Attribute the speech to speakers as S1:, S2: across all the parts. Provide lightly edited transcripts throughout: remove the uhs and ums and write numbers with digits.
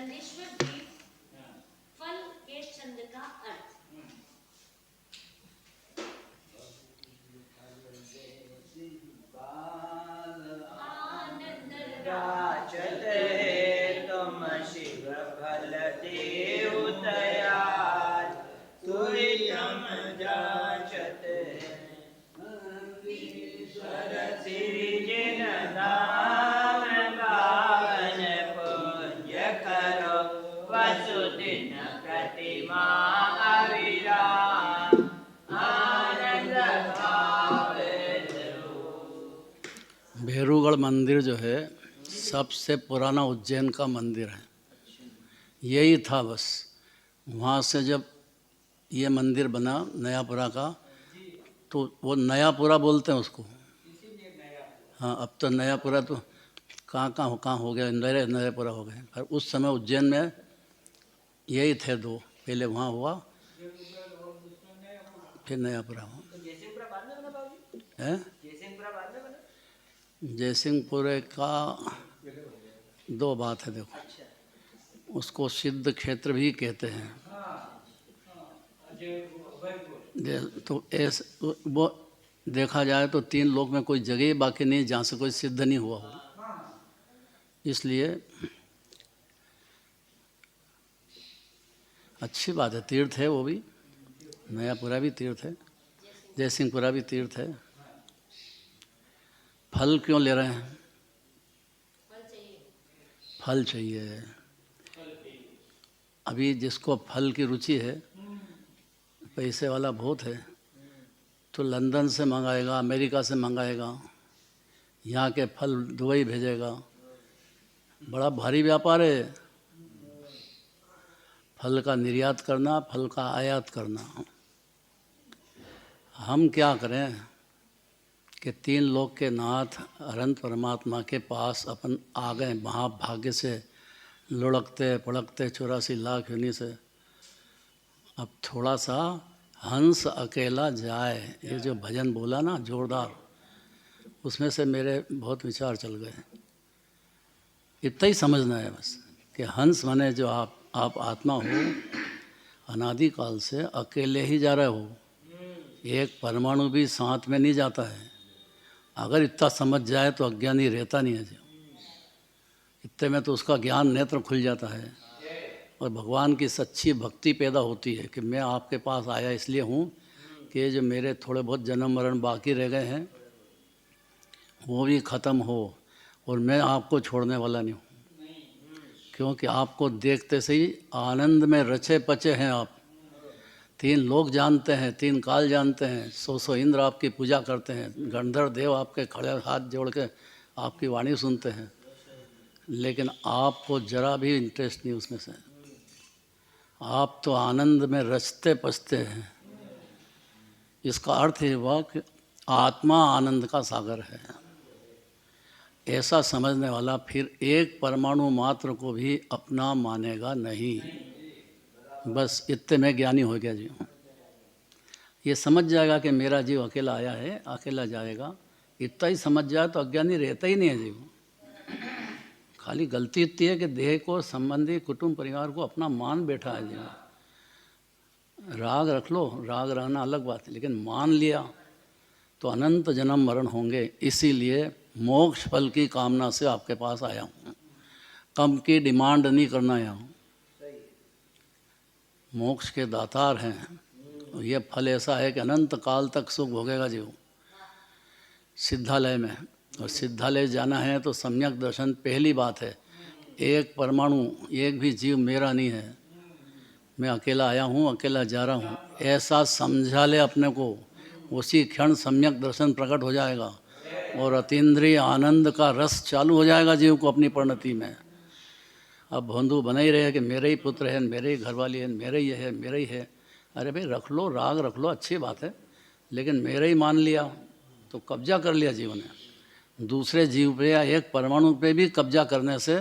S1: नंदीश्वर द्वीप फल के छंद का अर्थ।
S2: राचते तुम शिव फल देवतयाल तुम जाचते सिरिजन नाम पावन पुण्य करो वसुदिन प्रतिमा अविराम आनंद भावे।
S3: भेरूगढ़ मंदिर जो है सबसे पुराना उज्जैन का मंदिर है। यही था बस। वहाँ से जब ये मंदिर बना नयापुरा का, तो वो नयापुरा बोलते हैं उसको। हाँ, अब तो नयापुरा तो कहाँ हो गया, नयापुरा हो गए। पर उस समय उज्जैन में यही थे दो, पहले वहाँ हुआ फिर नयापुरा हुआ है। जयसिंहपुर का दो बात है, देखो, उसको सिद्ध क्षेत्र भी कहते हैं। तो वो देखा जाए तो 3 लोक में कोई जगह बाकी नहीं जहाँ से कोई सिद्ध नहीं हुआ हो। इसलिए अच्छी बात है, तीर्थ है वो भी। नयापुरा भी तीर्थ है, जयसिंहपुरा भी तीर्थ है। फल क्यों ले रहे हैं? फल चाहिए। अभी जिसको फल की रुचि है, पैसे वाला बहुत है, तो लंदन से मंगाएगा, अमेरिका से मंगाएगा, यहाँ के फल दुबई भेजेगा। बड़ा भारी व्यापार है फल का निर्यात करना, फल का आयात करना। हम क्या करें कि 3 लोक के नाथ अनंत परमात्मा के पास अपन आ गए, महाभाग्य से लुढ़कते पड़कते 84 लाख योनि से। अब थोड़ा सा हंस अकेला जाए, ये जो भजन बोला ना जोरदार, उसमें से मेरे बहुत विचार चल गए। इतना ही समझना है बस कि हंस माने जो आप आत्मा हो, अनादिकाल से अकेले ही जा रहे हो, एक परमाणु भी साथ में नहीं जाता है। अगर इतना समझ जाए तो अज्ञानी रहता नहीं है जी। इतने में तो उसका ज्ञान नेत्र खुल जाता है और भगवान की सच्ची भक्ति पैदा होती है कि मैं आपके पास आया इसलिए हूँ कि जो मेरे थोड़े बहुत जन्म मरण बाकी रह गए हैं वो भी ख़त्म हो, और मैं आपको छोड़ने वाला नहीं हूँ। क्योंकि आपको देखते से ही आनंद में रचे पचे हैं आप। 3 लोग जानते हैं, 3 काल जानते हैं, 100 इंद्र आपकी पूजा करते हैं, गंधर्व देव आपके खड़े हाथ जोड़ के आपकी वाणी सुनते हैं, लेकिन आपको जरा भी इंटरेस्ट नहीं उसमें से। आप तो आनंद में रचते पचते हैं। इसका अर्थ ये हुआ कि आत्मा आनंद का सागर है। ऐसा समझने वाला फिर एक परमाणु मात्र को भी अपना मानेगा नहीं। बस इतने में ज्ञानी हो गया जी। ये समझ जाएगा कि मेरा जीव अकेला आया है, अकेला जाएगा। इतना ही समझ जाए तो अज्ञानी रहता ही नहीं है जीव। खाली गलती इतनी है कि देह को, संबंधी, कुटुंब परिवार को अपना मान बैठा है जीव। राग रख लो, राग रहना अलग बात है, लेकिन मान लिया तो अनंत जन्म मरण होंगे। इसीलिए मोक्ष फल की कामना से आपके पास आया हूँ। कम की डिमांड नहीं करना आया हूँ। मोक्ष के दातार हैं। ये फल ऐसा है कि अनंत काल तक सुख भोगेगा जीव सिद्धालय में। और सिद्धालय जाना है तो सम्यक दर्शन पहली बात है। एक परमाणु, एक भी जीव मेरा नहीं है, मैं अकेला आया हूँ, अकेला जा रहा हूँ, ऐसा समझा ले अपने को। उसी क्षण सम्यक दर्शन प्रकट हो जाएगा और अतीन्द्रिय आनंद का रस चालू हो जाएगा जीव को अपनी परिणति में। अब बंधु बना ही रहे कि मेरे ही पुत्र है, मेरे ही घरवाली है, मेरे ही है, मेरे ही है। अरे भाई रख लो, राग रख लो, अच्छी बात है, लेकिन मेरे ही मान लिया तो कब्जा कर लिया जीव ने। दूसरे जीव पे या एक परमाणु पे भी कब्जा करने से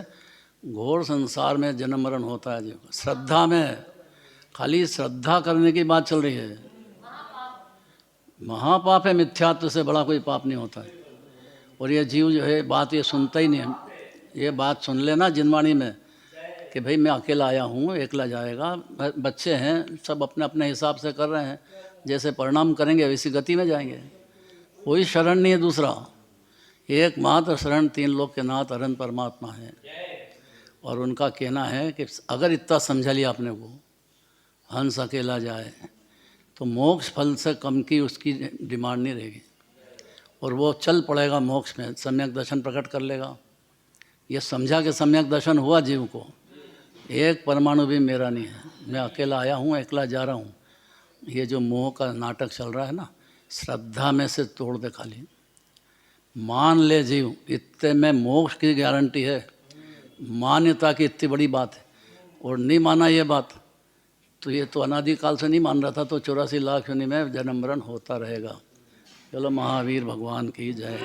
S3: घोर संसार में जन्म मरण होता है जीव का। श्रद्धा में, खाली श्रद्धा करने की बात चल रही है। महापाप है, मिथ्यात्व से बड़ा कोई पाप नहीं होता है। और ये जीव जो है बात ये सुनता ही नहीं है। ये बात सुन लेना जिनवाणी में कि भाई मैं अकेला आया हूँ, एकला जाएगा, बच्चे हैं, सब अपने अपने हिसाब से कर रहे हैं, जैसे परिणाम करेंगे वैसी गति में जाएंगे। कोई शरण नहीं है दूसरा, एकमात्र शरण तीन लोक के नाथ अनंत परमात्मा है। और उनका कहना है कि अगर इतना समझा लिया आपने को, हंस अकेला जाए, तो मोक्ष फल से कम की उसकी डिमांड नहीं रहेगी, और वो चल पड़ेगा मोक्ष में, सम्यक दर्शन प्रकट कर लेगा। ये समझा कि सम्यक दर्शन हुआ जीव को, एक परमाणु भी मेरा नहीं है, मैं अकेला आया हूँ, अकेला जा रहा हूँ। ये जो मोह का नाटक चल रहा है ना, श्रद्धा में से तोड़ दे खाली, मान ले जीव, इतने में मोक्ष की गारंटी है। मान्यता की इतनी बड़ी बात है, और नहीं माना ये बात, तो ये तो अनादिकाल से नहीं मान रहा था, तो 84 लाख योनि में जन्म मरण होता रहेगा। चलो महावीर भगवान की जय।